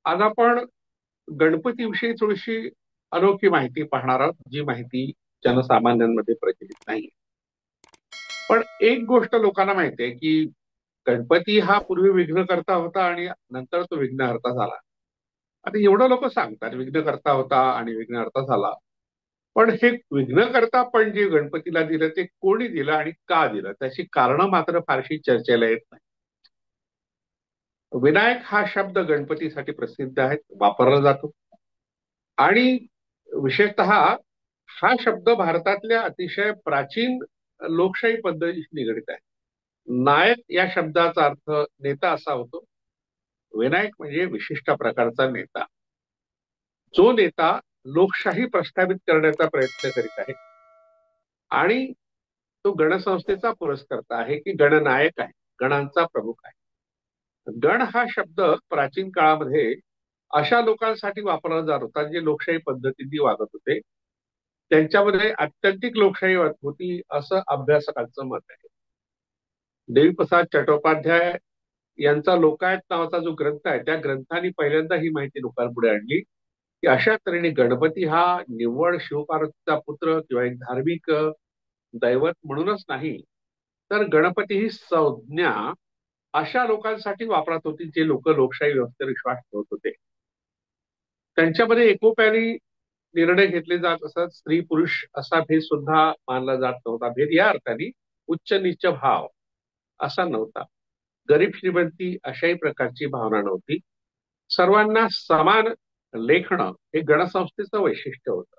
आज आपण गणपतीविषयी थोडीशी अनोखी माहिती पाहणार आहोत, जी माहिती जनसामान्यांमध्ये प्रचलित नाही. पण एक गोष्ट लोकांना माहिती आहे की गणपती हा पूर्वी विघ्नकर्ता होता आणि नंतर तो विघ्नहर्ता झाला. आता एवढं लोक सांगतात विघ्नकर्ता होता आणि विघ्नहर्ता झाला. पण हे विघ्नकर्ता पण जे गणपतीला दिलं ते कोणी दिलं आणि का दिलं त्याची कारणं मात्र फारशी चर्चेला येत नाही. विनायक हा शब्द गणपतीसाठी प्रसिद्ध आहे, वापरला जातो. आणि विशेषतः हा शब्द भारतातल्या अतिशय प्राचीन लोकशाही पद्धतीशी निगडित आहे. नायक या शब्दाचा अर्थ नेता असा होतो. विनायक म्हणजे विशिष्ट प्रकारचा नेता, जो नेता लोकशाही प्रस्थापित करण्याचा प्रयत्न करीत आहे. आणि तो गणसंस्थेचा पुरस्कर्ता आहे की गणनायक आहे, गणांचा प्रमुख आहे. गण हा शब्द प्राचीन काळामध्ये अशा लोकांसाठी वापरला जात होता जे लोकशाही पद्धतीने वागत होते. त्यांच्यामध्ये अत्यंतिक लोकशाही होती असं अभ्यासकांचं मत आहे. देवीप्रसाद चट्टोपाध्याय यांचा लोकायत नावाचा जो ग्रंथ आहे त्या ग्रंथाने पहिल्यांदा ही माहिती लोकांपुढे आणली की अशा तऱ्हेने गणपती हा निव्वळ शिवपार्वतीचा पुत्र किंवा एक धार्मिक दैवत म्हणूनच नाही, तर गणपती ही संज्ञा अशा लोकांसाठी वापरत होती जे लोक लोकशाही व्यवस्थेवर विश्वास ठेवत होते. त्यांच्यामध्ये एकोप्याने निर्णय घेतले जात असत. स्त्री पुरुष असा भेद सुद्धा मानला जात नव्हता. भेद या अर्थाने उच्च नीच भाव असा नव्हता. गरीब श्रीमंती अशाही प्रकारची भावना नव्हती. सर्वांना समान लेखणं हे गणसंस्थेचं वैशिष्ट्य होतं.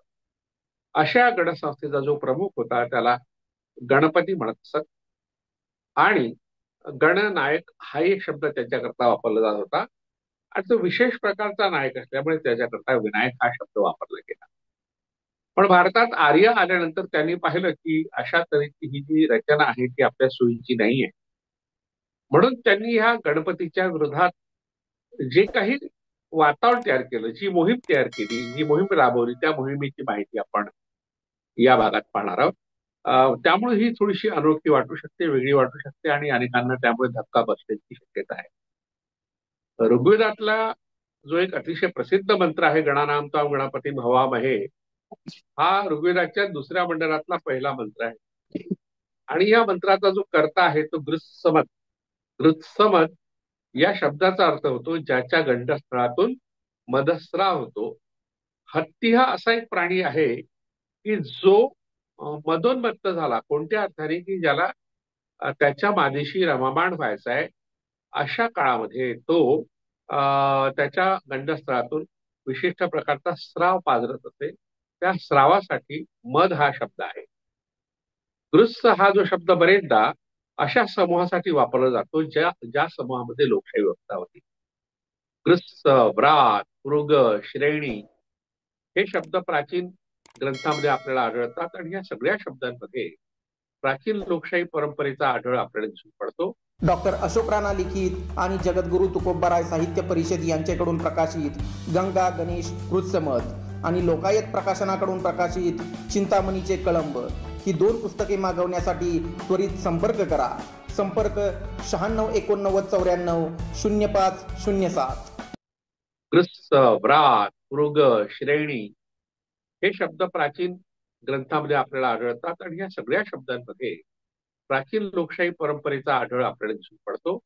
अशा गणसंस्थेचा जो प्रमुख होता त्याला गणपती म्हणत असत. आणि गणनायक हा एक शब्द त्याच्याकरता वापरला जात होता. आणि तो विशेष प्रकारचा नायक असल्यामुळे त्याच्याकरता विनायक हा शब्द वापरला गेला. पण भारतात आर्य आल्यानंतर त्यांनी पाहिलं की अशा तऱ्हेची ही जी रचना आहे ती आपल्या सोयीची नाहीये. म्हणून त्यांनी ह्या गणपतीच्या विरोधात जे काही वातावरण तयार केलं, जी मोहीम तयार केली, जी मोहीम राबवली, त्या मोहिमेची माहिती आपण या भागात पाहणार आहोत. त्यामुळे ही थोडीशी अनोखी वाटू शकते, वेगळी वाटू शकते आणि अनेकांना त्यामुळे धक्का बसण्याची शक्यता आहे. ऋग्वेदातला जो एक अतिशय प्रसिद्ध मंत्र आहे गणानाम त्वाम गणपती भवामहे, हा ऋग्वेदाच्या दुसऱ्या मंडळातला पहिला मंत्र आहे. आणि या मंत्राचा जो कर्ता आहे तो गृत्समत. गृत्समत या शब्दाचा अर्थ होतो ज्याच्या गंडस्थळातून मदस्राव होतो. हत्ती हा असा एक प्राणी आहे की जो मदोन्मत्त झाला, कोणत्या अर्थाने की ज्याला त्याच्या मादेशी रमाबाण व्हायचा आहे, अशा काळामध्ये तो त्याच्या गंडस्थळातून विशिष्ट प्रकारचा स्राव पाजरत असे. त्या स्रावासाठी मध हा शब्द आहे. गृत्स हा जो शब्द बरेचदा अशा समूहासाठी वापरला जातो ज्या ज्या समूहामध्ये लोकशाही व्यवस्था होती. गृत्स, व्रात, मृग, श्रेणी हे शब्द प्राचीन ग्रंथामध्ये आपल्याला आढळतात आणि या सगळ्या शब्दांमध्ये प्राचीन लोकशाही परंपरेचा आढळ आपल्याला दिसून पडतो. डॉक्टर अशोक राणा लिखित आणि जगद्गुरू तुकोबाराय साहित्य परिषद यांच्याकडून प्रकाशित गंगा गणेश कृत्समत आणि लोकायत प्रकाशनाकडून प्रकाशित चिंतामणीचे कळंब ही 2 पुस्तके मागवण्यासाठी त्वरित संपर्क करा. संपर्क 9689940507. गृत्स, व्रात, मृग, श्रेणी हे शब्द प्राचीन ग्रंथामध्ये आपल्याला आढळतात आणि या सगळ्या शब्दांमध्ये प्राचीन लोकशाही परंपरेचा आढळ आपल्याला दिसून पडतो.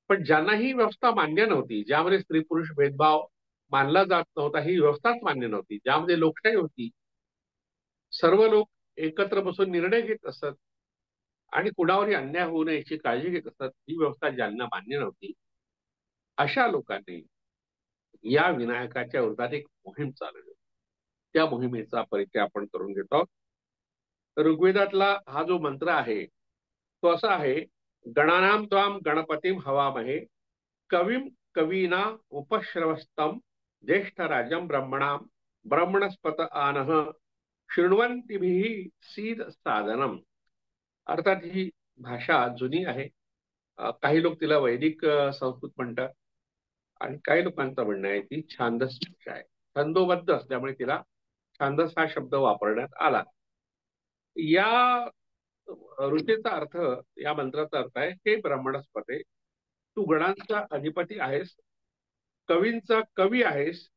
पण ज्यांना ही व्यवस्था मान्य नव्हती, ज्यामध्ये स्त्री पुरुष भेदभाव मानला जात नव्हता, ही व्यवस्थाच मान्य नव्हती, ज्यामध्ये लोकशाही होती, सर्व लोक एकत्र बसून निर्णय घेत असत आणि कुणावरही अन्याय होऊ नये याची काळजी घेत असत, ही व्यवस्था ज्यांना मान्य नव्हती अशा लोकांनी या विनायकाच्या विरोधात एक मोहीम चालवली. त्या मोहिमेचा परिचय आपण करून घेतो. ऋग्वेदातला हा जो मंत्र आहे तो असा आहे: गणानाम त्वाम गणपतीम हवामहे कविम कवीना उपश्रवस्तम ज्येष्ठ राजम ब्रह्मणाम ब्रह्मणस्पत आनह शृण्वन्तीभिः सीद साधनम. अर्थात ही भाषा जुनी आहे. काही लोक तिला वैदिक संस्कृत म्हणतात आणि काही लोकांचं म्हणणं आहे ती छांदस भाषा आहे. छंदोबद्ध असल्यामुळे तिला छांदस हा शब्द वापरण्यात आला. या ऋषेचा अर्थ, या मंत्राचा अर्थ आहे, हे ब्राह्मणस्पते, तू गणांचा अधिपती आहेस कवींचा कवी आहेस,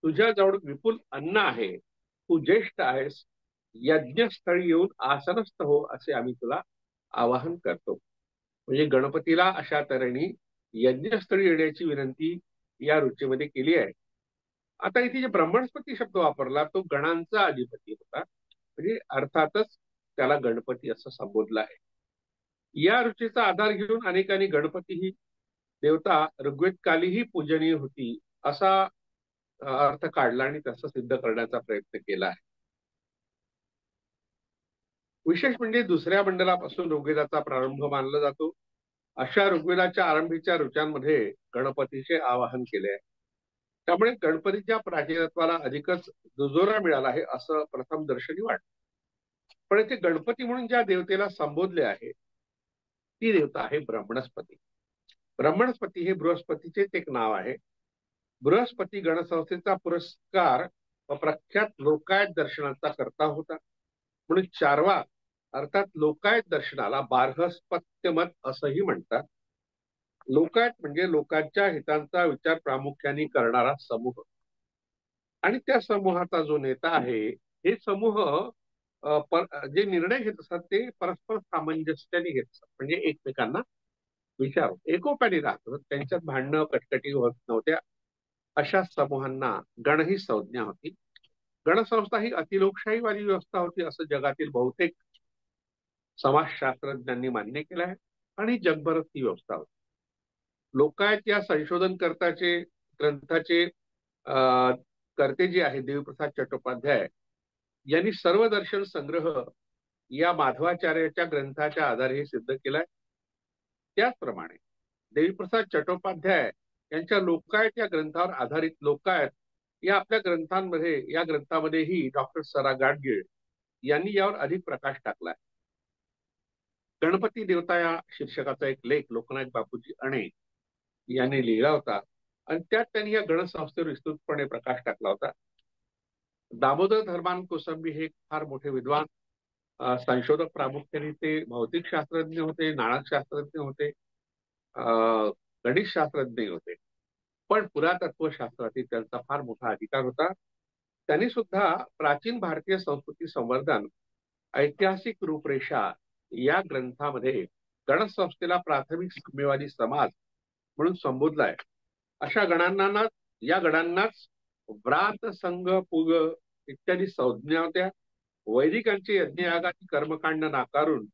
तुझ्याजवळ विपुल अन्न आहे, तू ज्येष्ठ आहेस, यज्ञस्थळी येऊन आसनस्थ हो, असे आम्ही तुला आवाहन करतो. म्हणजे गणपतीला अशा तऱ्हेने यज्ञस्थळी येण्याची विनंती या रुचीमध्ये केली आहे. आता इथे जे ब्रह्मणस्पती शब्द वापरला तो गणांचा अधिपती होता, म्हणजे अर्थातच त्याला गणपती असं संबोधलं आहे. या रुचीचा आधार घेऊन अनेकांनी गणपती ही देवता ऋग्वेदकालीही पूजनीय होती असा अर्थ काढला आणि तसं सिद्ध करण्याचा प्रयत्न केला आहे. विशेष म्हणजे दुसऱ्या मंडलापासून ऋग्वेदाचा प्रारंभ मानला जातो. अशा ऋग्वेदाच्या आरंभीच्या ऋचांमध्ये गणपतीचे आवाहन केले आहे. त्यामुळे गणपतीच्या प्राचीनत्वाला अधिकच दुजोरा मिळाला आहे असं प्रथम दर्शनी वाटतं. पण इथे गणपती म्हणून ज्या देवतेला संबोधले आहे ती देवता आहे ब्रह्मणस्पती. ब्रह्मणस्पती हे बृहस्पतीचेच एक नाव आहे. बृहस्पती गणसंस्थेचा पुरस्कार व प्रख्यात लोकायत दर्शनाचा करता होता, म्हणून चारवा अर्थात लोकायत दर्शनाला बार्हस्पत्य मत असंही म्हणतात. लोकायत म्हणजे लोकांच्या हितांचा विचार प्रामुख्याने करणारा समूह, आणि त्या समूहाचा जो नेता आहे हे समूह जे निर्णय घेत असतात ते परस्पर सामंजस्याने घेत असतात, म्हणजे एकमेकांना विचार एकोप्याने राहतो, त्यांच्यात भांडणं कटकटी होत नव्हत्या. अशा समूहांना गण ही संज्ञा होती. गणसंस्था ही अतिलोकशाहीवादी व्यवस्था होती असं जगातील बहुतेक समाजशास्त्रज्ञांनी मान्य केलं आहे, आणि जगभरात ती व्यवस्था होती. लोकायत या संशोधनकर्ताचे ग्रंथाचे कर्ते जे आहे देवीप्रसाद चट्टोपाध्याय यांनी सर्व दर्शन संग्रह या माधवाचार्याच्या ग्रंथाच्या आधारे हे सिद्ध केलंय. त्याचप्रमाणे देवीप्रसाद चट्टोपाध्याय यांच्या लोकायत या ग्रंथावर आधारित लोकायत या आपल्या ग्रंथामध्येही डॉक्टर सरा गाडगीळ यांनी यावर अधिक प्रकाश टाकलाय. गणपती देवता या शीर्षकाचा एक लेख लोकनायक बापूजी अणे यांनी लिहिला होता, आणि त्यात त्यांनी या गणसंस्थेवर विस्तृतपणे प्रकाश टाकला होता. दामोदर धर्मान कोसंबी हे फार मोठे विद्वान संशोधक, प्रामुख्याने ते भौतिक शास्त्रज्ञ होते, नाणक शास्त्रज्ञ होते, गणित शास्त्रज्ञ होते, पण पुरातत्व शास्त्रातील त्यांचा फार मोठा अधिकार होता. त्यांनी सुद्धा प्राचीन भारतीय संस्कृती संवर्धन ऐतिहासिक रूपरेषा या ग्रंथामध्ये गणसंस्थेला प्राथमिक साम्यवादी समाज म्हणून संबोधलाय. अशा या गणांनाच व्रात, संघ, पुग इत्यादी संज्ञा होत्या. वैदिकांचे यज्ञयागाची कर्मकांड नाकारून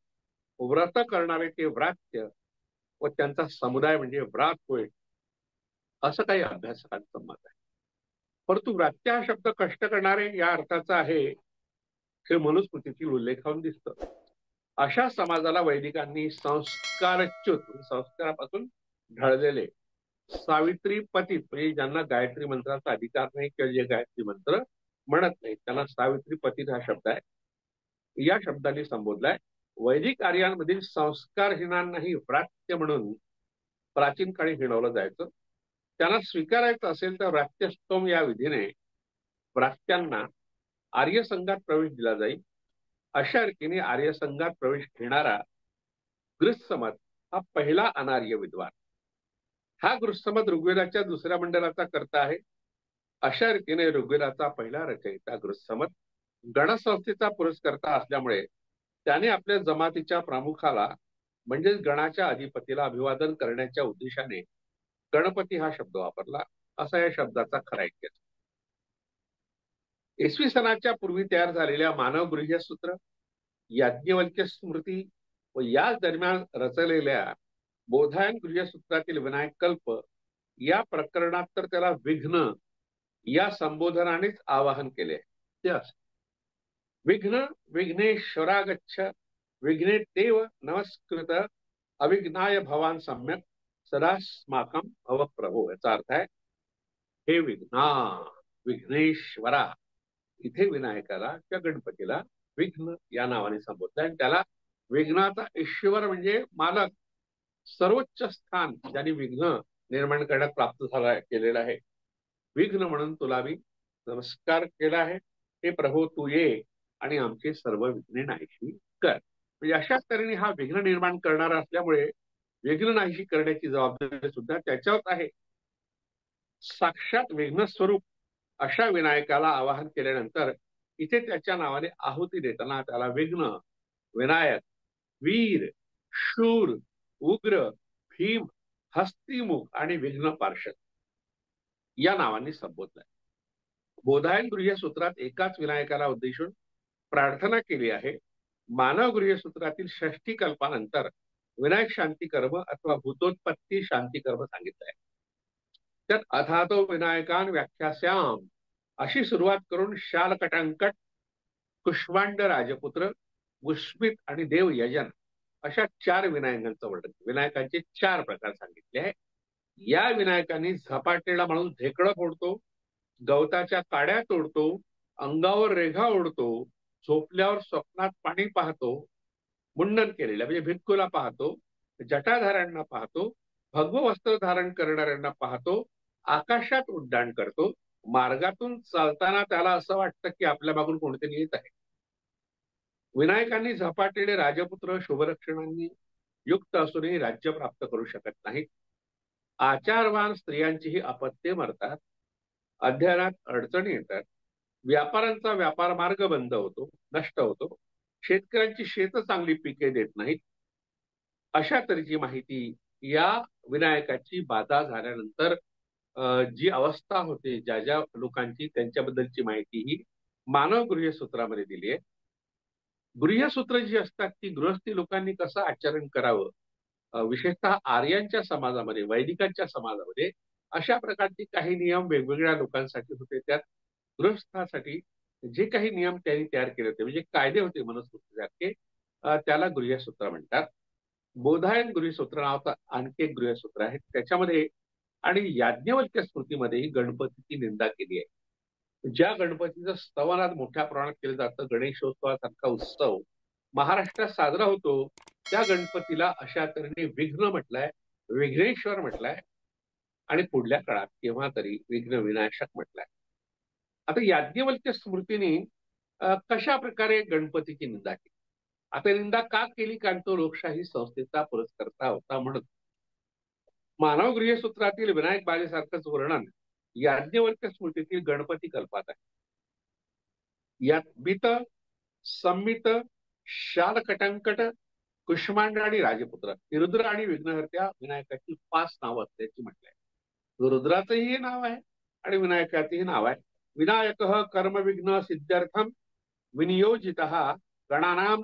व्रत करणारे ते व्रात्य व त्यांचा समुदाय म्हणजे व्रात होय असं काही अभ्यासकांचं मत आहे. परंतु व्रात्य हा शब्द कष्ट करणारे या अर्थाचा आहे हे मनुस्मृतीतील उल्लेखावून दिसतं. अशा समाजाला वैदिकांनी संस्कारापासून ढळलेले सावित्री पतित, म्हणजे ज्यांना गायत्री मंत्राचा अधिकार नाही किंवा जे गायत्री मंत्र म्हणत नाही त्यांना सावित्री पतित हा शब्द आहे, या शब्दाने संबोधलाय. वैदिक आर्यांमधील संस्कारहीनांनाही व्रात्य म्हणून प्राचीन काळी हिणवलं जायचं. त्यांना स्वीकारायचं असेल तर व्रात्यस्तोम या विधीने व्रात्यांना आर्य संघात प्रवेश दिला जाईल. अशा रीतीने आर्य संघात प्रवेश घेणारा गृत्समत हा पहिला अनार्य विद्वान. हा गृत्समत ऋग्वेदाच्या दुसऱ्या मंडलाचा कर्ता आहे. अशा रीतीने ऋग्वेदाचा पहिला रचयिता गृत्समत गणसंस्थेचा पुरस्कर्ता असल्यामुळे त्याने आपल्या जमातीच्या प्रमुखाला म्हणजेच गणाच्या अधिपतीला अभिवादन करण्याच्या उद्देशाने गणपती हा शब्द वापरला असा या शब्दाचा खरा इतिहास. इसवी सनाच्या पूर्वी तयार झालेल्या मानवगृह्य सूत्र, याज्ञवल्क्य स्मृती व याच दरम्यान रचलेल्या बोधायन गृह्यसूत्रातील विनायक कल्प या प्रकरणात तर त्याला विघ्न या संबोधनानेच आवाहन केले. विघ्न विघ्नेश्वरागच्छ विघ्ने देव नमस्कृत अविघ्नाय भवान सम्यक सदास्माकं भव प्रभो. याचा अर्थ आहे हे विघ्नेश्वरा. इथे विनायकाला किंवा गणपतीला विघ्न या नावाने संबोधलं, आणि त्याला विघ्नाचा ईश्वर म्हणजे मालक, सर्वोच्च स्थान ज्यांनी विघ्न निर्माण करण्यात प्राप्त झाला केलेला आहे. विघ्न म्हणून तुला मी नमस्कार केला आहे. हे प्रभू तू ये आणि आमचे सर्व विघ्ने नाहीशी कर. म्हणजे अशाच तऱ्हेने हा विघ्न निर्माण करणारा असल्यामुळे विघ्न नाहीशी करण्याची जबाबदारी सुद्धा त्याच्यावर आहे. साक्षात विघ्नस्वरूप अशा विनायकाला आवाहन केल्यानंतर इथे त्याच्या नावाने आहुती देताना त्याला विघ्न, विनायक, वीर, शूर, उग्र, भीम, हस्तिमुख आणि विघ्न पार्षद या नावांनी संबोधलाय. बोधायन गृह्य सूत्रात एकाच विनायकाला उद्देशून प्रार्थना केली आहे. मानव गृह्य सूत्रातील षष्ठी कल्पानंतर विनायक शांती कर्म अथवा भूतोत्पत्ती शांती कर्म सांगितलं आहे. त्यात अथातो विनायकान व्याख्यास्याम अशी सुरुवात करून शालकटांकट, कुष्मांड राजपुत्र, गुस्मित आणि देव यजन अशा 4 विनायकांचं वर्णन, विनायकांचे 4 प्रकार सांगितले आहे. या विनायकांनी झपाटलेला माणूस ढेकळं फोडतो, गवताच्या काड्या तोडतो, अंगावर रेघा ओढतो, झोपल्यावर स्वप्नात पाणी पाहतो, मुंडन केलेल्या म्हणजे भिक्खूला पाहतो, जटाधाऱ्यांना पाहतो, भगव वस्त्र धारण करणाऱ्यांना पाहतो, आकाशात उड्डाण करतो, मार्गातून चालताना त्याला असं वाटतं की आपल्या मागून कोणतरी येत आहे. विनायकांनी झपाटलेले राजपुत्र शुभलक्षणांनी युक्त असूनही राज्य प्राप्त करू शकत नाहीत. आचारवान स्त्रियांचीही अपत्ये मरतात, अध्ययनात अडचणी येतात, व्यापाऱ्यांचा व्यापार मार्ग बंद होतो, नष्ट होतो, शेतकऱ्यांची शेत चांगली पिके देत नाहीत. अशा तऱ्हेची माहिती या विनायकाची बाधा झाल्यानंतर जी अवस्था होते ज्या ज्या लोकांची त्यांच्याबद्दलची माहिती ही मानव गृह्य सूत्रामध्ये दिली आहे. गृह्यसूत्र जी असतात ती गृहस्थी लोकांनी कसं आचरण करावं, विशेषतः आर्यांच्या समाजामध्ये, वैदिकांच्या समाजामध्ये अशा प्रकारचे काही नियम वेगवेगळ्या लोकांसाठी होते. त्यात गृहस्थासाठी जे काही नियम त्यांनी तयार केले होते म्हणजे कायदे होते मनुस्मृतीसारखे, त्याला गृह्यसूत्र म्हणतात. बोधायन गृह्यसूत्र नावाचं आणखी एक गृह्यसूत्र आहे. त्याच्यामध्ये आणि याज्ञवल्क्य स्मृतीमध्येही गणपतीची निंदा केली आहे. ज्या गणपतीचं स्तवनाद मोठ्या प्रमाणात केलं जातं, गणेशोत्सवासारखा उत्सव महाराष्ट्रात साजरा होतो, त्या गणपतीला अशा तऱ्हेने विघ्न म्हटलंय, विघ्नेश्वर म्हटलंय आणि पुढल्या काळात केव्हा तरी विघ्न विनाशक म्हटलंय. आता याज्ञवल्क्य स्मृतीने कशा प्रकारे गणपतीची निंदा केली. आता निंदा का केली? कारण तो लोकशाही संस्थेचा पुरस्कर्ता होता म्हणून. मानव गृह्यसूत्रातील विनायक बाजेसारखंच वर्णन याज्ञवल्क्य स्मृतीतील गणपती कल्पात आहे. यात बित, संमित, शालकटंकट, कुष्मांड आणि राजपुत्र रुद्र आणि विघ्नहर्त्या विनायकाची 5 नावं असल्याची म्हटलंय. रुद्राचंही हे नाव आहे आणि विनायकाचंही नाव आहे. विनायक कर्मविघ्न सिद्ध्यर्थम विनियोजित गणानाम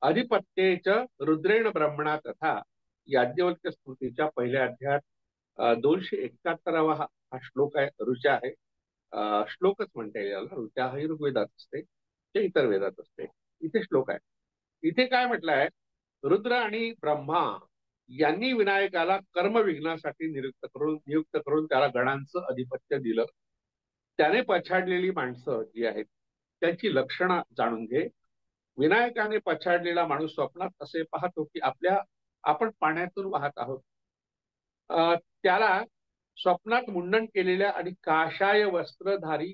अधिपत्येच रुद्रेण ब्रह्मणा तथा याज्ञवल्क्य स्मृतीच्या पहिल्या अध्यायात 271 हा श्लोक आहे. ऋचा आहे, श्लोकच म्हणता येईल याला. ऋचा ही ऋग्वेदात असते, ते इतर वेदात असते. इथे श्लोक आहे. इथे काय म्हटलंय? रुद्र आणि ब्रह्मा यांनी विनायकाला कर्मविघ्नासाठी नियुक्त करून त्याला गणांचं अधिपत्य दिलं. त्याने पछाडलेली माणसं जी आहेत त्यांची लक्षणं जाणून घे. विनायकाने पछाडलेला माणूस स्वप्नात असे पाहतो की आपण पाण्यातून वाहत आहोत. त्याला स्वप्नात मुंडन केलेल्या आणि काशाय वस्त्रधारी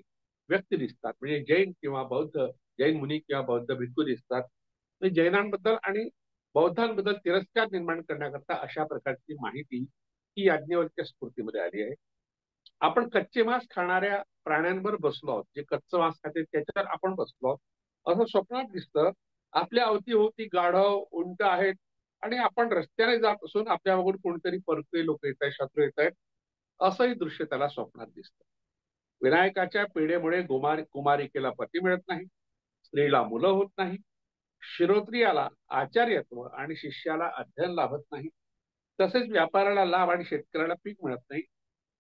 व्यक्ती दिसतात, म्हणजे जैन किंवा बौद्ध, जैन मुनी किंवा बौद्ध भिक्खू दिसतात. जैनांबद्दल आणि बौद्धांबद्दल तिरस्कार निर्माण करण्याकरता अशा प्रकारची माहिती ही याज्ञवल्क्य स्मृतीमध्ये आली आहे. आपण कच्चे मांस खाणाऱ्या प्राण्यांवर बसलो आहोत, जे कच्चं मांस खाते त्याच्यावर आपण बसलो आहोत असं स्वप्नात दिसतं. आपल्या अवतीभोवती गाढव, उंट आहेत आणि आपण रस्त्याने जात असून आपल्या मागून कोणतरी परकीय लोक येत आहेत, शत्रू येत आहेत, असंही दृश्य त्याला स्वप्नात दिसतं. विनायकाच्या पीडेमुळे कुमारिकेला पती मिळत नाही, स्त्रीला मुलं होत नाही, शिरोत्रियाला आचार्यत्व आणि शिष्याला अध्ययन लाभत नाही, तसेच व्यापाराला लाभ आणि शेतकऱ्याला पीक मिळत नाही.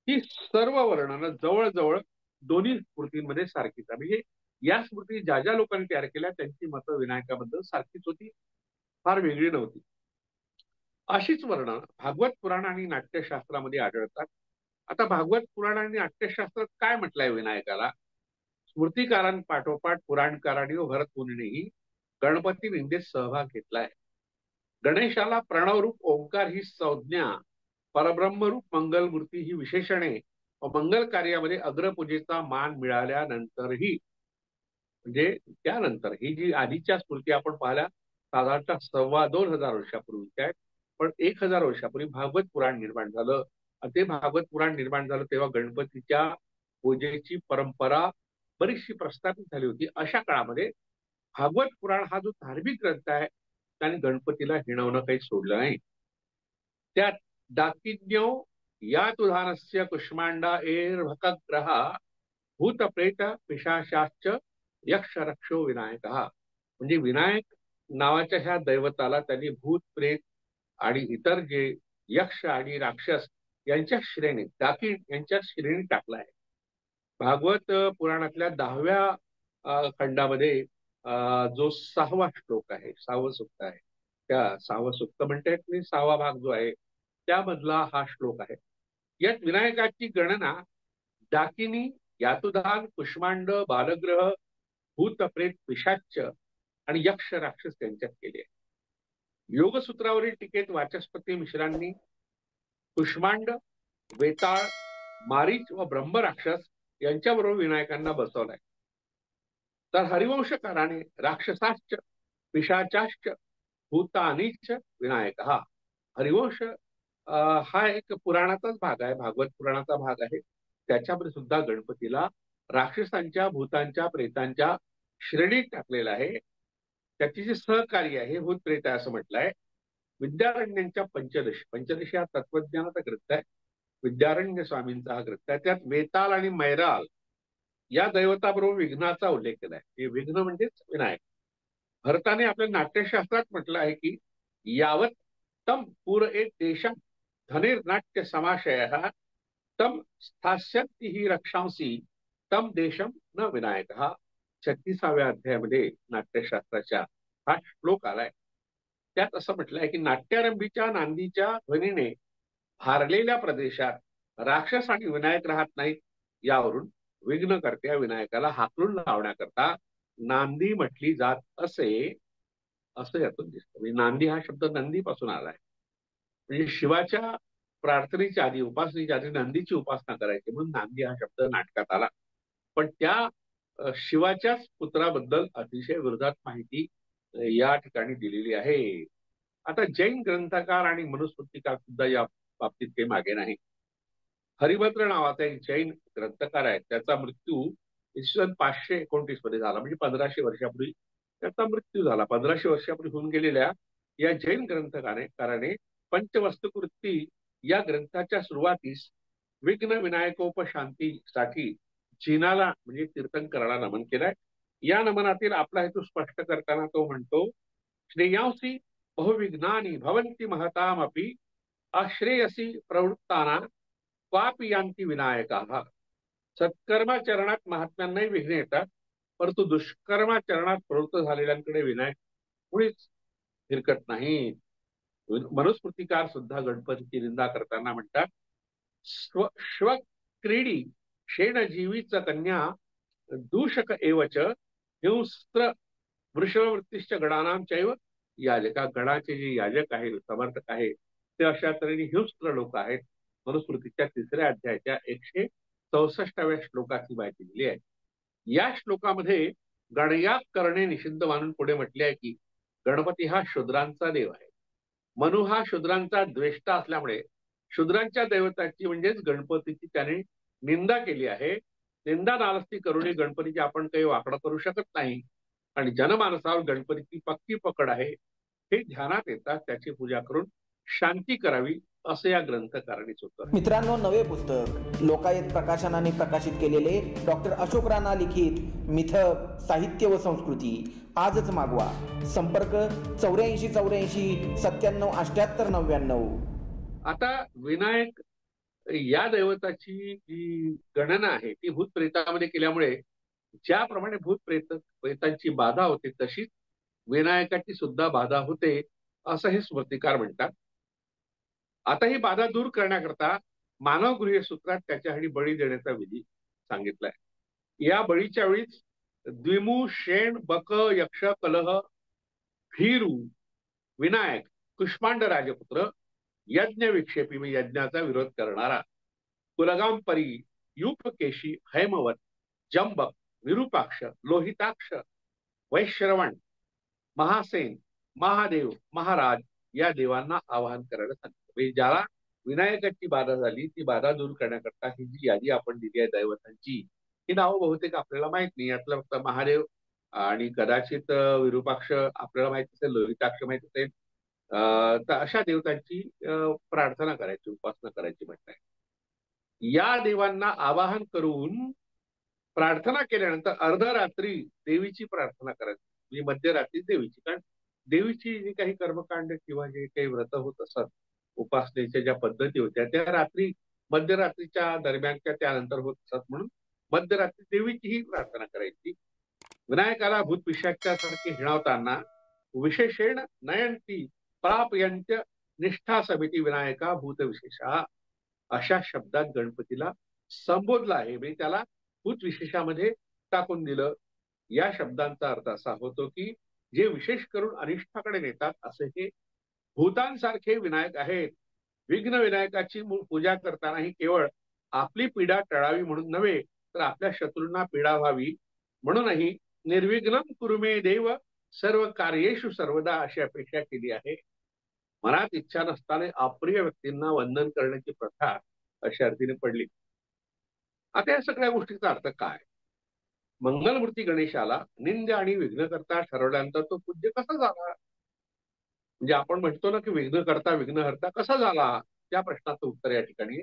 ही सर्व वर्णनं जवळजवळ दोन्ही स्मृतींमध्ये सारखीच आहे. म्हणजे या स्मृती ज्या ज्या लोकांनी तयार केल्या त्यांची मतं विनायकाबद्दल सारखीच होती, फार वेगळी नव्हती. अशीच वर्णन भागवत पुराण आणि नाट्यशास्त्रामध्ये आढळतात. आता भागवत पुराण आणि नाट्यशास्त्रात काय म्हटलंय विनायकाला? स्मृतिकारांपाठोपाठ पुराणकारांनी व भरतमुनींनीही गणपती निंदेत सहभाग घेतलाय. गणेशाला प्रणवरूप ओंकार ही संज्ञा, परब्रह्मरूप मंगलमूर्ती ही विशेषणे व मंगल कार्यामध्ये अग्रपूजेचा मान मिळाल्यानंतरही, म्हणजे त्यानंतर ही जी आधीच्या स्मृती आपण पाहिल्या साधारणतः 2,25,000 वर्षापूर्वीच्या आहेत, पण 1,000 वर्षापूर्वी भागवत पुराण निर्माण झालं. ते भागवत पुराण निर्माण झालं तेव्हा गणपतीच्या पूजेची परंपरा बरीचशी प्रस्थापित झाली होती. अशा काळामध्ये भागवत पुराण हा जो धार्मिक ग्रंथ आहे त्याने गणपतीला हिणवणं काही सोडलं नाही. त्यात दाकिन्यो या तुधानस्य कुष्मांडा एर्भकग्रहा भूतप्रेत पिशाशाश्च यक्ष रक्षो विनायक, म्हणजे विनायक नावाच्या ह्या दैवताला त्यांनी भूत प्रेत आणि इतर जे यक्ष आणि राक्षस यांच्या श्रेणीत, दाकिन यांच्या श्रेणीत टाकला आहे. भागवत पुराणातल्या 10व्या खंडामध्ये जो 6वा श्लोक आहे, 6वं सूक्त आहे, त्या 6वं सूक्त म्हणते की 6वा भाग जो आहे त्यामधला हा श्लोक आहे. यात विनायकाची गणना डाकिनी, यातुधान, कुष्मांड, बालग्रह, भूतप्रेत, पिशाच्च आणि यक्ष राक्षस यांच्यात केली आहे. योगसूत्रावरील टीकेत वाचस्पती मिश्रांनी कुष्मांड, वेताळ, मारीच व ब्रह्मराक्षस यांच्याबरोबर विनायकांना बसवलाय. तर हरिवंशकाराने राक्षसाश्च पिशाचाश्च भूतानीच विनायक, हा हरिवंश हा एक पुराणाचाच भाग आहे, भागवत पुराणाचा भाग आहे. त्याच्यामध्ये सुद्धा गणपतीला राक्षसांच्या, भूतांच्या, प्रेतांच्या श्रेणीत टाकलेलं आहे. त्याची जे सहकार्य आहे भूत प्रेत आहे असं म्हटलंय. विद्यारण्यांच्या पंचदशी, पंचदशी हा तत्वज्ञानाचा ग्रंथ आहे, विद्यारण्य स्वामींचा हा ग्रंथ आहे. त्यात वेताल आणि मैराल या दैवताबरोबर विघ्नाचा उल्लेख केलाय. हे विघ्न म्हणजेच विनायक. भरताने आपल्या नाट्यशास्त्रात म्हटलं आहे की यावत तम पूर एक देशम धनिर्नाट्य समाशय तम स्थास्यन्ति ही रक्षांसी तम देशम न विनायक, हा 36व्या अध्यायामध्ये नाट्यशास्त्राच्या हा श्लोक आलाय. त्यात असं म्हटलंय की नाट्यारंभीच्या नांदीच्या ध्वनीने भारलेल्या प्रदेशात राक्षस आणि विनायक राहत नाहीत. यावरून विघ्नकर्त्या विनायकाला हाकलून लावण्याकरता नांदी म्हटली जात असे, असं यातून दिसतं. म्हणजे नांदी हा शब्द नंदीपासून आलाय. म्हणजे शिवाच्या प्रार्थनेच्या आधी, उपासनेच्या आधी नंदीची उपासना करायची म्हणून नांदी हा शब्द नाटकात आला. पण त्या शिवाच्याच पुत्राबद्दल अतिशय विरोधात माहिती या ठिकाणी दिलेली आहे. आता जैन ग्रंथकार आणि मनुस्मृतिकार सुद्धा या बाबतीत काही मागे नाही. हरिभद्र नावाचा एक जैन ग्रंथकार आहे, त्याचा मृत्यू इसवी सन 529 मध्ये झाला, म्हणजे 1500 वर्षापूर्वी त्याचा मृत्यू झाला. 1500 वर्षापूर्वी होऊन गेलेल्या या जैन ग्रंथकाराने पंचवस्तुकृती या ग्रंथाच्या सुरुवातीस विघ्न विनायकोपशांतीसाठी जिनाला म्हणजे तीर्थंकराला नमन केलाय. या नमनातील आपला हेतू स्पष्ट करताना तो म्हणतो, श्रेयांसी बहुविघ्नानी भवंती महतामपि अश्रेयसी प्रवृत्ताना क्वापि यांती विनायका. सत्कर्माचरणात महात्म्यांनाही विघ्न येतात, परंतु दुष्कर्माचरणात प्रवृत्त झालेल्यांकडे विनायक कुणीच फिरकत नाही. मनुस्मृतिकार सुद्धा गणपतीची निंदा करताना म्हणतात, श्व क्रीडी शेणजीवीच कन्या दूषक एवच हिंस्त्र वृषवृत्तीश्च गणानाम चैव याजका. गणाचे जे याजक आहेत, समर्थक आहेत, ते अशा तऱ्हेने हिंस्त्र लोक आहेत. मनुस्मृतीच्या 3ऱ्या अध्यायाच्या 164व्या श्लोकाची माहिती दिली आहे. या श्लोकामध्ये गणयाग करणे निषिद्ध मानून पुढे म्हटले आहे की गणपती हा शूद्रांचा देव आहे. मनु हा शूद्रांचा द्वेष्टा असल्यामुळे शूद्रांच्या दैवताची म्हणजेच गणपतीची त्याने निंदा केली आहे. निंदा नालस्ती करून गणपतीची आपण काही वाकडं करू शकत नाही आणि जनमानसावर गणपतीची पक्की पकड आहे हे ध्यानात येतात त्याची पूजा करून शांती करावी असं या ग्रंथकाराने सुचवलं. मित्रांनो, नवे पुस्तक लोकायत प्रकाशनाने प्रकाशित केलेले डॉक्टर अशोक राणा लिखित मिथक साहित्य व संस्कृती आजच मागवा. संपर्क 8484 97 98 99. आता विनायक या दैवताची जी गणना आहे ती भूत प्रेतामध्ये केल्यामुळे ज्याप्रमाणे भूत प्रेतांची बाधा होते तशीच विनायकाची सुद्धा बाधा होते असं हे स्मृतिकार म्हणतात. आता ही बाधा दूर करण्याकरता मानवगृह सूत्रात त्याच्यासाठी बळी देण्याचा विधी सांगितलाय. या बळीच्या वेळीच द्विमू, शेण, बक, यक्ष, कलह, भीरू, विनायक, कुष्मांड राजपुत्र, यज्ञ विक्षेपी म्हणजे यज्ञाचा विरोध करणारा, कुलगामपरी, युपकेशी, हैमवत, जंबक, विरूपाक्ष, लोहिताक्ष, वैश्रवण, महासेन, महादेव, महाराज या देवांना आवाहन करायला सांगितलं. ज्याला विनायकाची बाधा झाली, ती बाधा दूर करण्याकरता ही जी यादी आपण दिली आहे दैवतांची, ही नावं बहुतेक आपल्याला माहित नाही. यातलं फक्त महादेव आणि कदाचित विरूपाक्ष आपल्याला माहित असेल, लोहिताक्ष माहित असेल. तर अशा देवतांची प्रार्थना करायची, उपासना करायची म्हणताय. या देवांना आवाहन करून प्रार्थना केल्यानंतर अर्धरात्री देवीची प्रार्थना करायची, म्हणजे मध्यरात्री देवीची. कारण देवीची जी काही कर्मकांड किंवा जे काही व्रत होत असत, उपासनेच्या ज्या पद्धती होत्या त्या रात्री मध्यरात्रीच्या दरम्यानच्या त्यानंतर होत असत, म्हणून मध्यरात्री देवीची ही प्रार्थना करायची. विनायकाला भूत पिशाच्यासारखे हिणावताना विशेषेण नयंती प्रापयंत्य निष्ठा समिती विनायका भूत विशेषा अशा शब्दात गणपतीला संबोधलं आहे, म्हणजे त्याला भूत विशेषामध्ये टाकून दिलं. या शब्दांचा अर्थ असा होतो की जे विशेष करून अनिष्ठाकडे नेतात असे हे भूतांसारखे विनायक आहेत. विघ्न विनायकाची पूजा करताना ही केवळ आपली पीडा टळावी म्हणून नव्हे, तर आपल्या शत्रूंना पीडा व्हावी म्हणूनही निर्विघ्नं कुरुमे देव सर्व कार्येषु सर्वदा अशी अपेक्षा केली आहे. मनात इच्छा नसताना अप्रिय व्यक्तींना वंदन करण्याची प्रथा अशा अर्थीने पडली. आता या सगळ्या गोष्टीचा अर्थ काय? मंगलमूर्ती गणेशाला निंद्य आणि विघ्नकर्ता ठरवल्यानंतर तो पूज्य कसा झाला? म्हणजे आपण म्हणतो ना की विघ्नकर्ता विघ्नहर्ता कसा झाला, त्या प्रश्नाचं उत्तर या ठिकाणी.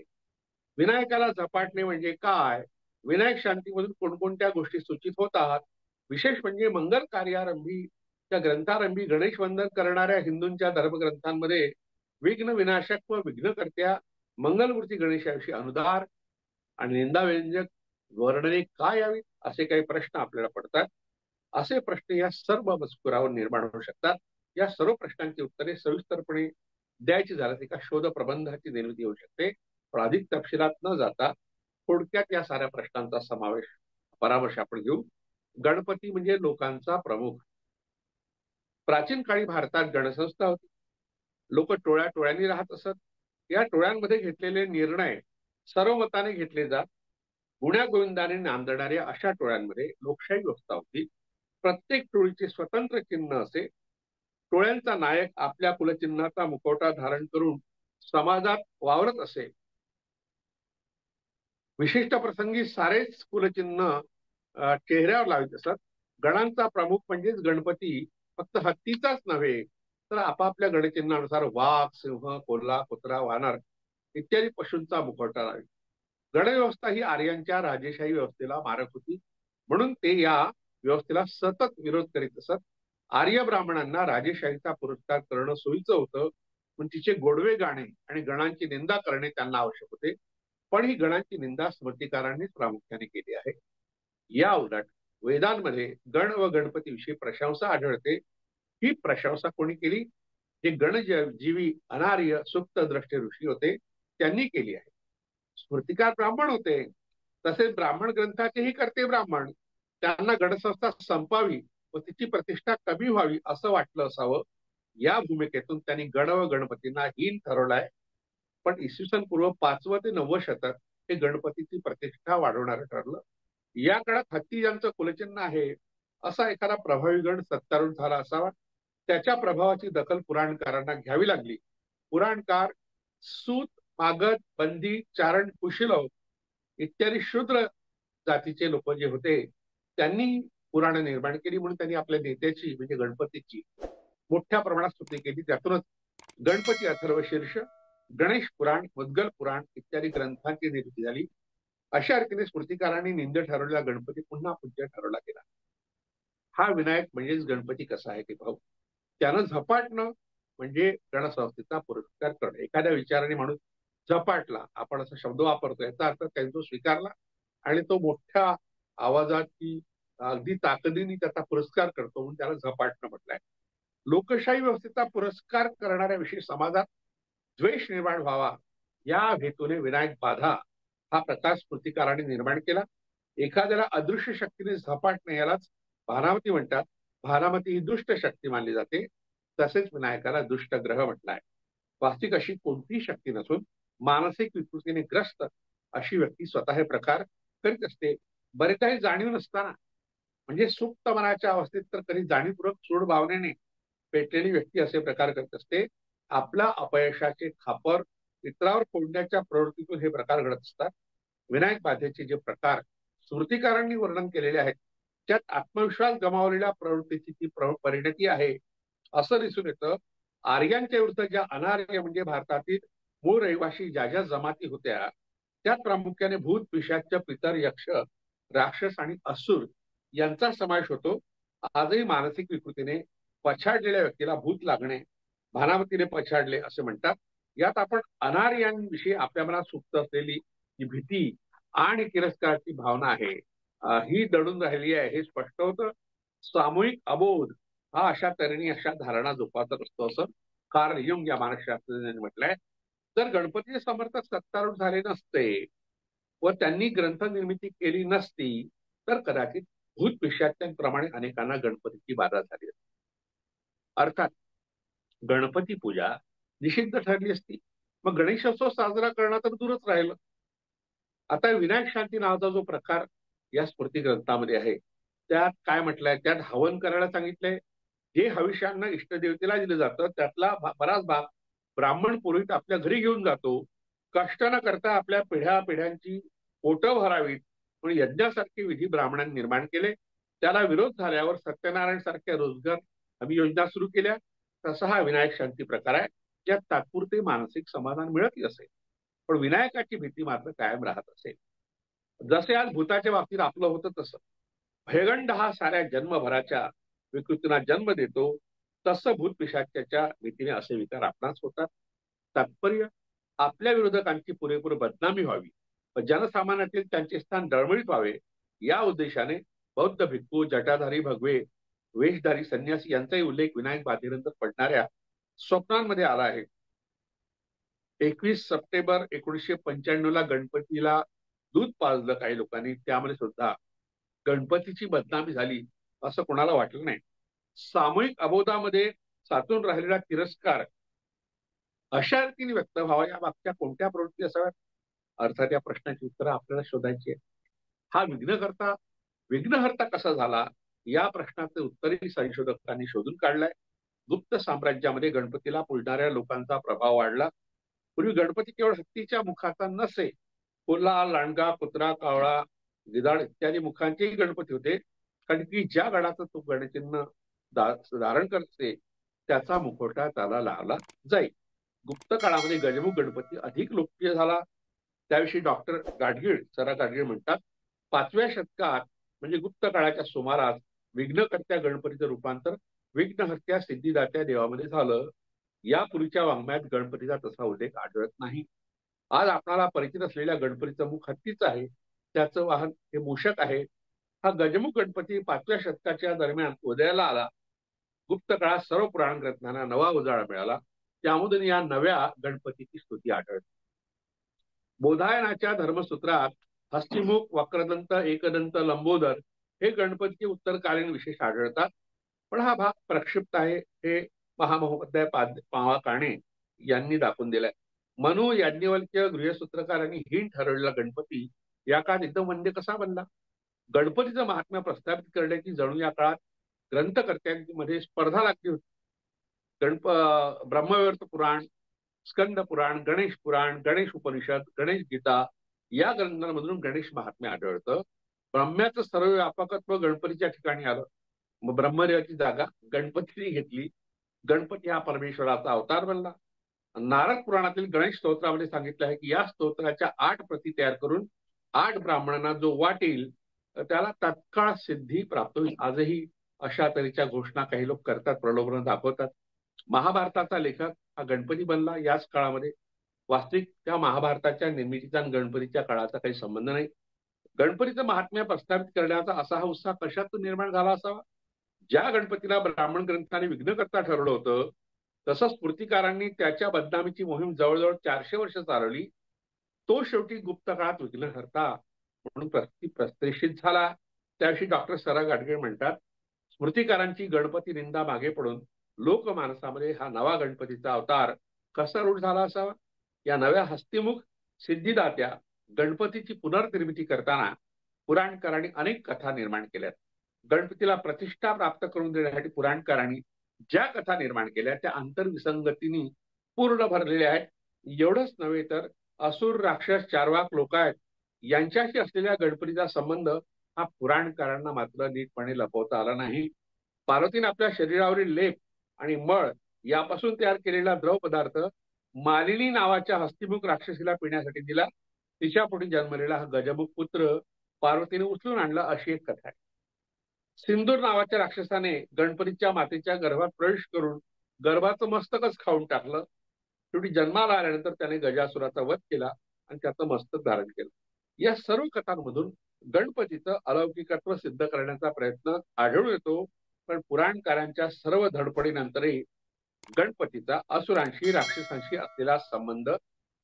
विनायकाला झपाटणे म्हणजे काय? विनायक शांतीमधून कोणकोणत्या गोष्टी सूचित होतात? विशेष म्हणजे मंगल कार्यारंभी त्या ग्रंथारंभी गणेश वंदन करणाऱ्या हिंदूंच्या धर्मग्रंथांमध्ये विघ्न विनाशक व विघ्नकर्त्या मंगलमूर्ती गणेशाविषयी अनुदार आणि निंदाव्यंजक वर्णने काय यावी असे काही प्रश्न आपल्याला पडतात. असे प्रश्न या सर्व मजकुरावर निर्माण होऊ शकतात. या सर्व प्रश्नांची उत्तरे सविस्तरपणे द्यायची झाल्यास एका शोध प्रबंधाची निर्मिती होऊ शकते. पण अधिक तपशिलात न जाता थोडक्यात या साऱ्या प्रश्नांचा परामर्श आपण घेऊ. गणपती म्हणजे लोकांचा प्रमुख. प्राचीन काळी भारतात गणसंस्था होती. लोक टोळ्या टोळ्यांनी राहत असत. या टोळ्यांमध्ये घेतलेले निर्णय सर्वमताने घेतले जात. गुण्या गोविंदाने नांदणाऱ्या अशा टोळ्यांमध्ये लोकशाही व्यवस्था होती. प्रत्येक टोळीचे स्वतंत्र चिन्ह असे. टोळ्यांचा नायक आपल्या कुलचिन्हाचा मुखवटा धारण करून समाजात वावरत असे. विशिष्ट प्रसंगी सारेच कुलचिन्ह चेहऱ्यावर लावित असत. गणांचा प्रमुख म्हणजेच गणपती फक्त हत्तीचाच नव्हे, तर आपापल्या गणचिन्हानुसार वाघ, सिंह, कोल्हा, कुत्रा, वानर इत्यादी पशूंचा मुखवटा लावी. गणव्यवस्था ही आर्यांच्या राजेशाही व्यवस्थेला मारक होती, म्हणून ते या व्यवस्थेला सतत विरोध करीत असत. आर्य ब्राह्मणांना राजेशाहीचा पुरस्कार करणं सोयीचं होतं, पण तिचे गोडवे गाणे आणि गणांची निंदा करणे त्यांना आवश्यक होते. पण ही गणांची निंदा स्मृतिकारांनीच प्रामुख्याने केली आहे. या उलट वेदांमध्ये गण व गणपतीविषयी प्रशंसा आढळते. ही प्रशंसा कोणी केली? जे गणजीवी अनार्य सुप्त द्रष्टे ऋषी होते त्यांनी केली आहे. स्मृतिकार ब्राह्मण होते. तसेच ब्राह्मण ग्रंथाचेही करते ब्राह्मण. त्यांना गणसंस्था संपावी व तिची प्रतिष्ठा कमी व्हावी असं वाटलं असावं. या भूमिकेतून त्यांनी गण व गणपतींना हीन ठरवलाय. पण इसवी सन पूर्व 5व ते 9व शतक हे गणपतीची प्रतिष्ठा वाढवणारं ठरलं. या काळात हत्ती ज्यांचं कुलचिन्ह आहे असा एखादा प्रभावी गण सत्तारूढ झाला असावा. त्याच्या प्रभावाची दखल पुराणकारांना घ्यावी लागली. पुराणकार सूत, मागध, बंदी, चारण, कुशिलव इत्यादी शूद्र जातीचे लोक जे होते त्यांनी पुराण निर्माण केली. म्हणून त्यांनी आपल्या नेत्याची म्हणजे गणपतीची मोठ्या प्रमाणात स्तुती केली. त्यातूनच गणपती अथर्वशीर्ष, गणेश पुराण, मुद्गल पुराण इत्यादी ग्रंथांची निर्मिती झाली. अशा रीतीने स्मृतिकारांनी निंद ठरवलेला गणपती पुन्हा पूज्य ठरवला गेला. हा विनायक म्हणजेच गणपती कसा आहे ते पाहू. त्यानं झपाटणं म्हणजे गणसंस्थेचा पुरस्कार करणं. एखाद्या विचाराने माणूस झपाटला, आपण असा शब्द वापरतो, याचा अर्थ त्यांनी तो स्वीकारला आणि तो मोठ्या आवाजाची अगदी ताकदीने त्याचा पुरस्कार करतो, म्हणून त्याला झपाटणं म्हटलंय. लोकशाही व्यवस्थेचा पुरस्कार करणाऱ्या विषयी समाजात द्वेष निर्माण व्हावा या हेतूने विनायक बाधा हा प्रकार स्मृतिकारांनी निर्माण केला. एखाद्याला अदृश्य शक्तीने झपाटणे यालाच भानामती म्हणतात. भानामती ही दुष्ट शक्ती मानली जाते. तसेच विनायकाला दुष्ट ग्रह म्हटलाय. वास्तविक अशी कोणतीही शक्ती नसून मानसिक विकृतीने ग्रस्त अशी व्यक्ती स्वतः हे प्रकार करीत असते. बरेचदाही जाणीव नसताना, म्हणजे सुप्त मनाच्या अवस्थेत तर कधी जाणीवपूर्वक सूड भावनेने पेटलेली व्यक्ती असे प्रकार करत असते. आपल्या अपयशाचे खापर इतरावर फोडण्याच्या प्रवृत्तीतून हे प्रकार घडत असतात. विनायक बाधेचे जे प्रकार स्मृतिकारांनी वर्णन केलेले आहेत त्यात आत्मविश्वास गमावलेल्या प्रवृत्तीची ती परिणती आहे असं दिसून येतं. आर्यांच्या विरुद्ध ज्या अनार्य म्हणजे भारतातील मूळ रहिवासी ज्या ज्या जमाती होत्या त्यात प्रामुख्याने भूत, पिशाच, पितर, यक्ष, राक्षस आणि असुर यांचा समावेश होतो. आजही मानसिक विकृतीने पछाडलेल्या व्यक्तीला भूत लागणे, भानामतीने पछाडले असे म्हणतात. यात आपण अनार्यांविषयी आपल्या मनात सुप्त असलेली जी भीती आणि तिरस्काराची भावना आहे ही दडून राहिली आहे हे स्पष्ट होतं. सामूहिक अबोध हा अशा तऱ्हेने अशा धारणा जोपासत असतो असं कार्ल युंग या मानसशास्त्रज्ञांनी म्हटलंय. जर गणपतीचे समर्थक सत्तारूढ झाले नसते व त्यांनी ग्रंथ निर्मिती केली नसती तर कदाचित भूत पिशाच्यांप्रमाणे अनेकांना गणपतीची बाधा झाली असती. अर्थात गणपती पूजा निषिद्ध ठरली असती, मग गणेशोत्सव साजरा करणं तर दूरच राहिलं. आता विनायक शांती नावाचा जो प्रकार या स्मृती ग्रंथामध्ये आहे त्यात काय म्हटलंय, त्यात हवन करायला सांगितलंय. जे हविष्यान्न इष्टदेवतेला दिलं जातं त्यातला बराच भाग ब्राह्मण पुरोहित आपल्या घरी घेऊन जातो. कष्ट न करता आपल्या पिढ्या पिढ्यांची पोटं भरावीत म्हणून यज्ञासारखे विधी ब्राह्मणांनी निर्माण केले. त्याला विरोध झाल्यावर सत्यनारायण सारख्या रोजगार हमी योजना सुरू केल्या. तसा हा विनायक शांती प्रकार आहे ज्यात तात्पुरते मानसिक समाधान मिळत असेल पण विनायकाची भीती मात्र कायम राहत असेल. जसे आज भूताच्या बाबतीत आपलं होतं तसं भयगंड हा साऱ्या जन्मभराच्या विकृतींना जन्म देतो तसं भूत पिशाच्याच्या भीतीने असे विकार आपणास होतात. तात्पर्य आपल्या विरोधकांची पुरेपूर बदनामी व्हावी व जनसामान्यातील त्यांचे स्थान डळमळीत व्हावे या उद्देशाने बौद्ध भिक्खू, जटाधारी भगवे, वेशधारी संन्यासी यांचाही उल्लेख विनायक बाधेनंतर पडणाऱ्या स्वप्नांमध्ये आला आहे. 21 सप्टेंबर 1995 ला गणपतीला दूध पाजलं काही लोकांनी, त्यामध्ये सुद्धा गणपतीची बदनामी झाली असं कोणाला वाटलं नाही. सामूहिक अबोधामध्ये साचून राहिलेला तिरस्कार अशा रीतीने व्यक्त व्हावा या मागच्या कोणत्या प्रवृत्ती असाव्यात? अर्थात या प्रश्नाची उत्तरं आपल्याला शोधायची आहे. हा विघ्नहर्ता कसा झाला या प्रश्नाचे उत्तरही संशोधकांनी शोधून काढलंय. गुप्त साम्राज्यामध्ये गणपतीला पूजणाऱ्या लोकांचा प्रभाव वाढला. पूर्वी गणपती केवळ हत्तीच्या मुखाचा नसे, कोल्हा, लांडगा, कुत्रा, कावळा, गिधाड इत्यादी मुखांचेही गणपती होते. कारण की ज्या गणाचं तो गणचिन्ह धारण करते त्याचा मुखवटा त्याला लावला जाईल. गुप्त काळामध्ये गजमुख गणपती अधिक लोकप्रिय झाला. त्याविषयी डॉक्टर गाडगीळ, सरा गाडगीळ म्हणतात, 5व्या शतकात म्हणजे गुप्त काळाच्या सुमारास विघ्नकर्त्या गणपतीचं रूपांतर विघ्नहर्त्या सिद्धिदात्या देवामध्ये झालं. यापूर्वीच्या वाङ्मयात गणपतीचा तसा उल्लेख आढळत नाही. आज आपल्याला परिचित असलेल्या गणपतीचं मुख हत्तीच आहे, त्याचं वाहन हे मूषक आहे. हा गजमुख गणपती 5व्या शतकाच्या दरम्यान उदयाला आला. गुप्त काळात सर्व पुराण ग्रंथांना नवा उजाळा मिळाला. त्यामधून या नव्या गणपतीची स्तुती आढळते. बोधायनाच्या धर्मसूत्रात हस्तिमुख, वक्रदंत, एकदंत, लंबोदर हे गणपतीचे उत्तरकालीन विशेष आढळतात. पण हा भाग प्रक्षिप्त आहे हे महामहोपाध्याय पावा काणे यांनी दाखवून दिलाय. मनु याज्ञवल्क्य गृहसूत्रकारांनी हिंट ठरवलेला गणपती या काळात एकदम वंद्य कसा बनला? गणपतीचं महात्म्य प्रस्थापित करण्याची जणू या काळात ग्रंथकर्त्यांमध्ये स्पर्धा लागली होती. ब्रह्मवैवर्त पुराण, स्कंद पुराण, गणेश पुराण, गणेश उपनिषद, गणेश गीता या ग्रंथांमधून गणेश महात्म्य आढळतं. ब्रह्म्याचं सर्व व्यापकत्व गणपतीच्या ठिकाणी आलं. मग ब्रह्मदेवाची जागा गणपतीने घेतली. गणपती हा परमेश्वराचा अवतार बनला. नारद पुराणातील गणेश स्तोत्रामध्ये सांगितलं आहे की या स्तोत्राच्या 8 प्रती तयार करून 8 ब्राह्मणांना जो वाटेल त्याला तत्काळ सिद्धी प्राप्त होईल. आजही अशा तऱ्हेच्या घोषणा काही लोक करतात, प्रलोभन दाखवतात. महाभारताचा लेखक हा गणपती बनला याच काळामध्ये. वास्तविक त्या महाभारताच्या निर्मितीचा आणि गणपतीच्या काळाचा काही संबंध नाही. गणपतीचं महात्म्य प्रस्थापित करण्याचा असा हा उत्साह कशातून निर्माण झाला असावा? ज्या गणपतीला ब्राह्मण ग्रंथाने विघ्नकर्ता ठरवलं होतं तसंच स्फूर्तिकारांनी त्याच्या बदनामीची मोहीम जवळजवळ 400 वर्ष चालवली. तो शेवटी गुप्त काळात विघ्नहर्ता म्हणून प्रतिष्ठित झाला. त्याविषयी डॉक्टर सरा गाडगीळ म्हणतात, स्मृतिकारांची गणपती निंदा मागे पडून लोकमानसामध्ये हा नवा गणपतीचा अवतार कसा रूढ झाला असावा? या नव्या हस्तिमुख सिद्धिदात्या गणपतीची पुनर्निर्मिती करताना पुराणकारांनी अनेक कथा निर्माण केल्यात. गणपतीला प्रतिष्ठा प्राप्त करून देण्यासाठी पुराणकारांनी ज्या कथा निर्माण केल्या त्या आंतरविसंगतींनी पूर्ण भरलेल्या आहेत. एवढंच नव्हे तर असुर, राक्षस, चार्वाक, लोकायत यांच्याशी असलेल्या गणपतीचा संबंध हा पुराणकारांना मात्र नीटपणे लपवता आला नाही. पार्वतीने आपल्या शरीरावरील लेप आणि मळ यापासून तयार केलेला द्रव पदार्थ मालिनी नावाच्या हस्तिमुख राक्षसीला पिण्यासाठी दिला. तिच्या पोटी जन्मलेला हा गजमुख पुत्र पार्वतीने उचलून आणला, अशी एक कथा आहे. सिंदूर नावाच्या राक्षसाने गणपतीच्या मातेच्या गर्भात प्रवेश करून गर्भाचं मस्तकच खाऊन टाकलं. शेवटी जन्माला आल्यानंतर त्याने गजासुराचा वध केला आणि त्याचं मस्तक धारण केलं. या सर्व कथांमधून गणपतीचं अलौकिकत्व सिद्ध करण्याचा प्रयत्न आढळून येतो. पण पुराणकारांच्या सर्व धडपडीनंतरही गणपतीचा असुरांशी, राक्षसांशी असलेला संबंध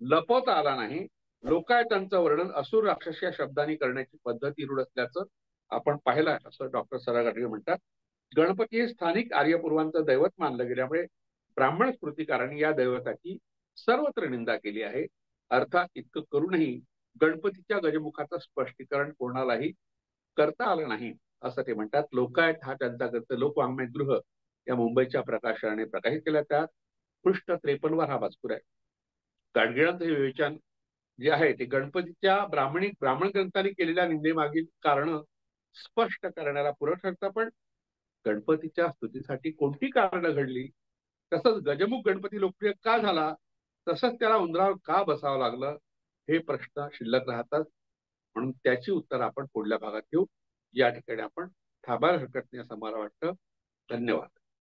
लपवता आला नाही. लोकायतांचं वर्णन असुर, राक्षस या शब्दांनी करण्याची पद्धती रूढ असल्याचं आपण पाहिलं, असं डॉक्टर स.रा. गाडगीळ म्हणतात. गणपती हे स्थानिक आर्यपूर्वांचं दैवत मानलं गेल्यामुळे ब्राह्मण स्मृतिकारांनी या दैवताची सर्वत्र निंदा केली आहे. अर्थात इतकं करूनही गणपतीच्या गजमुखाचं स्पष्टीकरण कोणालाही करता आलं नाही, असं ते म्हणतात. लोकायत हा त्यांचा ग्रंथ लोकवाङ्मयगृह या मुंबईच्या प्रकाशनाने प्रकाशित केला. त्यात पृष्ठ 53 वर हा मजकूर आहे. गाडगिळांचं हे विवेचन जे आहे ते गणपतीच्या ब्राह्मण ग्रंथांनी केलेल्या निंदेमागील कारण स्पष्ट करण्याला पूरक ठरतं. पण गणपतीच्या स्तुतीसाठी कोणती कारणं घडली, तसंच गजमुख गणपती लोकप्रिय का झाला, तसंच त्याला उंदरावर का बसावं लागलं, हे प्रश्न शिल्लक राहतात. म्हणून त्याची उत्तर आपण पुढल्या भागात घेऊ. या ठिकाणी आपण थांबायला हरकत नाही असं मला वाटतं. धन्यवाद.